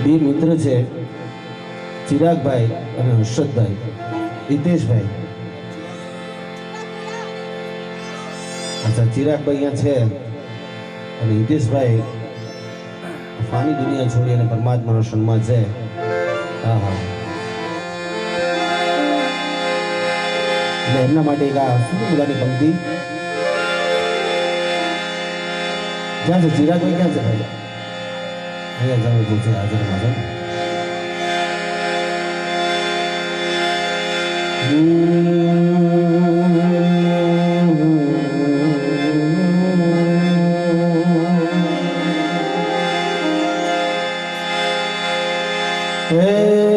બે મિત્ર છે, ચિરાગભાઈ અને હર્ષદભાઈ, હિતેશભાઈ. અચ્છા, ચિરાગભાઈ અહીંયા છે અને હિતેશભાઈ ફાની દુનિયા છોડી અને પરમાત્માનો સન્માન છે. હા હા, એટલે એમના માટે એક આ સુંદરની પંક્તિ. ક્યાં છે ચિરાગભાઈ? ક્યાં છે ભાઈ? અહીંયા જવું છે હાજરમાં છે.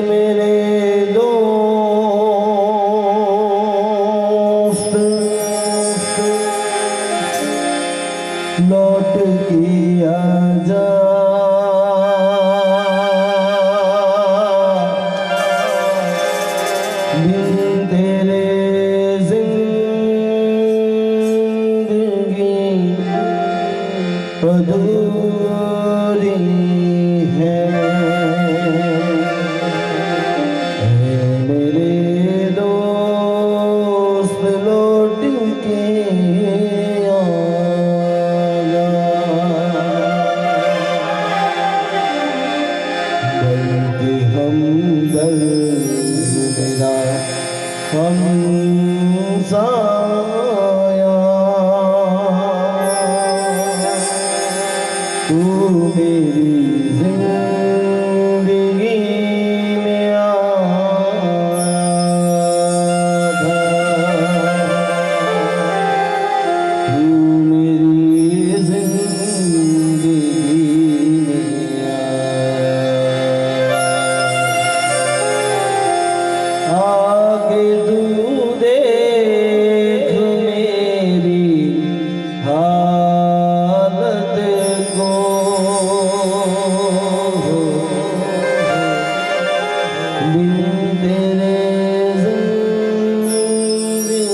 मेरे दोस्त लौट किया जा बिन तेरे जिंदगी अधूरी है. तू मेरी जिंदगी में आया था, तू मेरी जिंदगी में आया. आके तू देख मेरी हालत को, बिन तेरे जिंदगी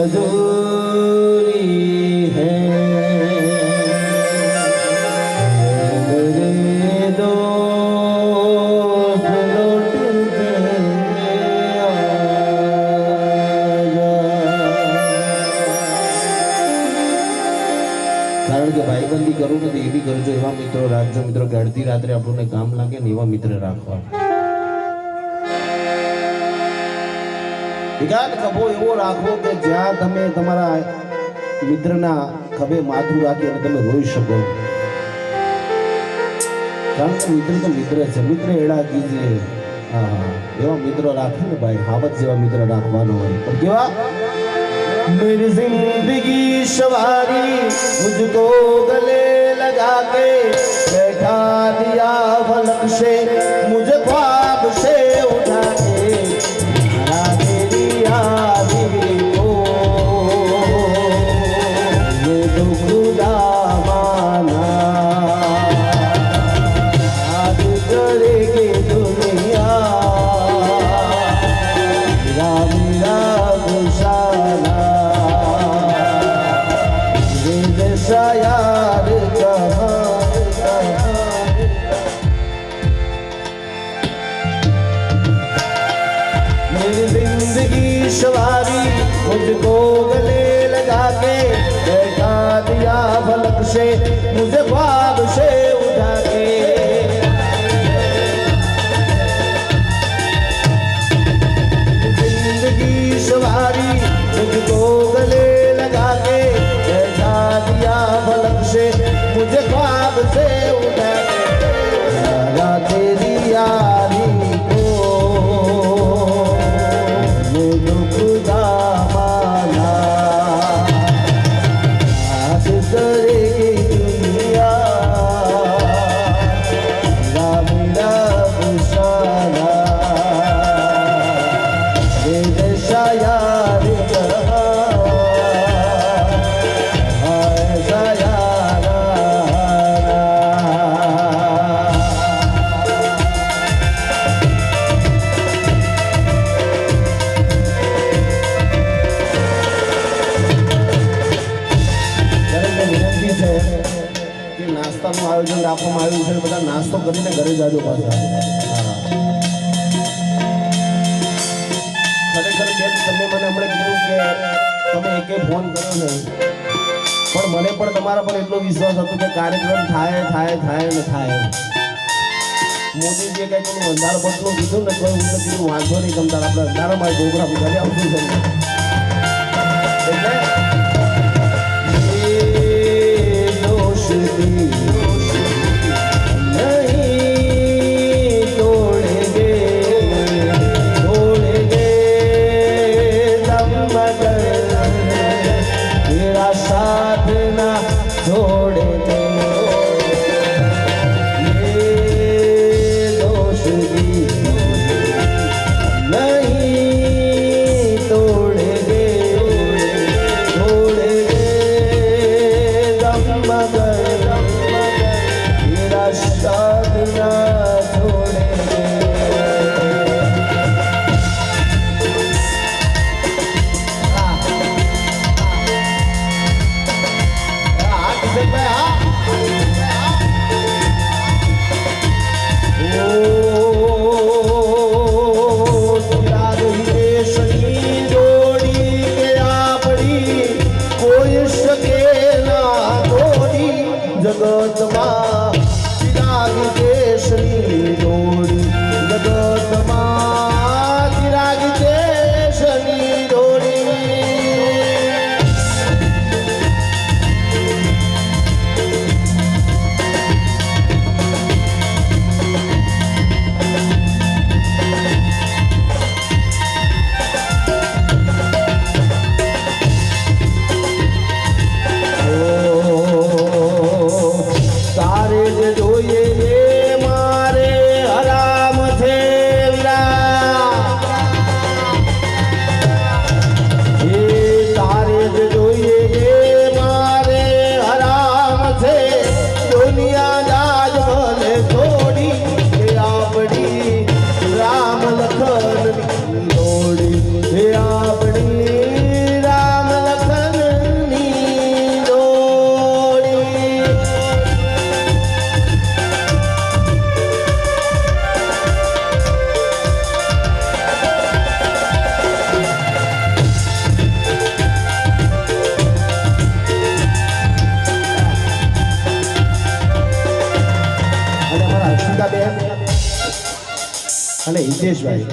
अधूरी है. मेरे दोस्त लौट के आ जा. કારણ કે ભાઈબંધી કરવું નથી, એ બી કરજો. એવા મિત્રો રાખજો મિત્રો કે અડધી રાત્રે આપણને કામ લાગે ને એવા મિત્ર રાખવા. એકાદ ખભો એવો રાખવો કે જ્યાં તમે તમારા મિત્રના ખભે માથું રાખી અને તમે રોઈ શકો. કારણ કે મિત્ર તો મિત્ર છે, મિત્ર એડા કીજીએ. હા હા, એવા મિત્રો રાખે ને ભાઈ, હાવત જેવા મિત્ર રાખવાનો હોય. પણ કેવા? मेरी जिंदगी सवारी मुझको गले लगा के बैठा दिया फलक से, मुझे ख्वाब से उठा के हरा तेरी यादी को. ये तो खुदा माना याद करेगी दुनिया, मेरा मेरा गुशाना यार कहाँ પહેલા નાસ્તો કરીને ઘરે જાજો પાછા. હા. ખરેખર બેન તમે મને હમણાં કીધું કે તમે એકે ફોન કર્યો નહીં, પણ મને પણ તમારા પર એટલો વિશ્વાસ હતો કે કાર્યક્રમ થાય થાય થાય ને થાય. મોદીજીએ કંઈક એનું અંધાર પટનું કીધું ને કોઈ હું કીધું વાંધો નહીં તમતાર આપણે અંધારામાં પ્રોગ્રામ ઘરે આવતું છે એટલે જગતમાં ચિરાગ કેસરી દોડી, જગતમાં ચિરાગ કેસરી દોડી. અને હિતેશભાઈ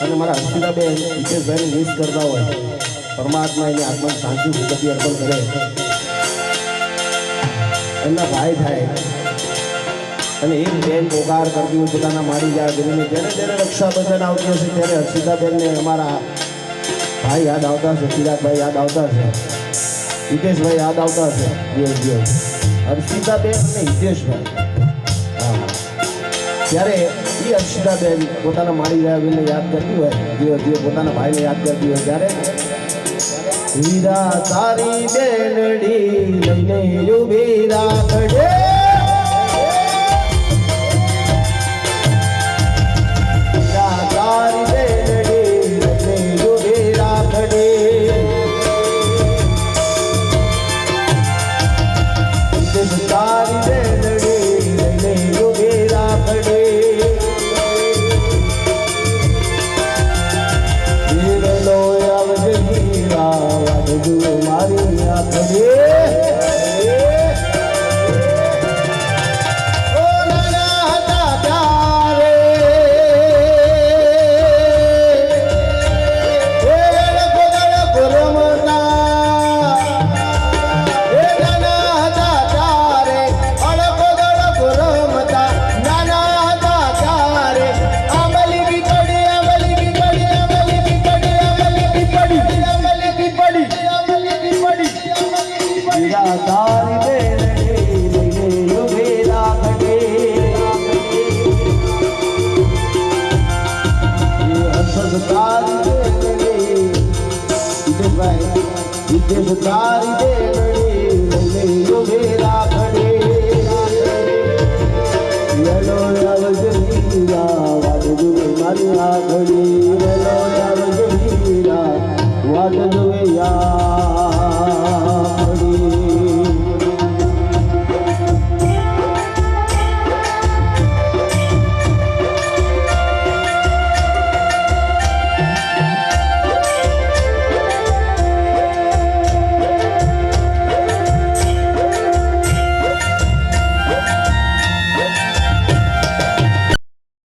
અને મારા હર્ષિતાબેન હિતેશભાઈને મિસ કરતા હોય, પરમાત્મા એની આત્માને શાંતિ સુખી અર્પણ કરે. એમના ભાઈ થાય અને એક બેન પોકાર કરતી હોય પોતાના મારી જાય કરીને જ્યારે જ્યારે રક્ષાબંધન આવતી હશે ત્યારે હર્ષિતાબેનને અમારા ભાઈ યાદ આવતા હશે, ચિરાગભાઈ યાદ આવતા હશે, હિતેશભાઈ યાદ આવતા હશે. હર્ષિતાબેન અને હિતેશભાઈ ત્યારે એ હર્ષિતાબેન પોતાના મારી ગયા બેનને યાદ કરતી હોય, જે પોતાના ભાઈને યાદ કરતી હોય ત્યારે હીરા તારી બેનડી લઈને ઉભી રાખડે, હીરા તારી બેનડી લઈને ઉભી રાખડે, તારી બેનડી લઈને ઉભી રાખડે, મારી આખડે. તારી બેનડી લઈને ઉભી રાખડે, યલો આવજે હીરા વાદળું મારી આખડે.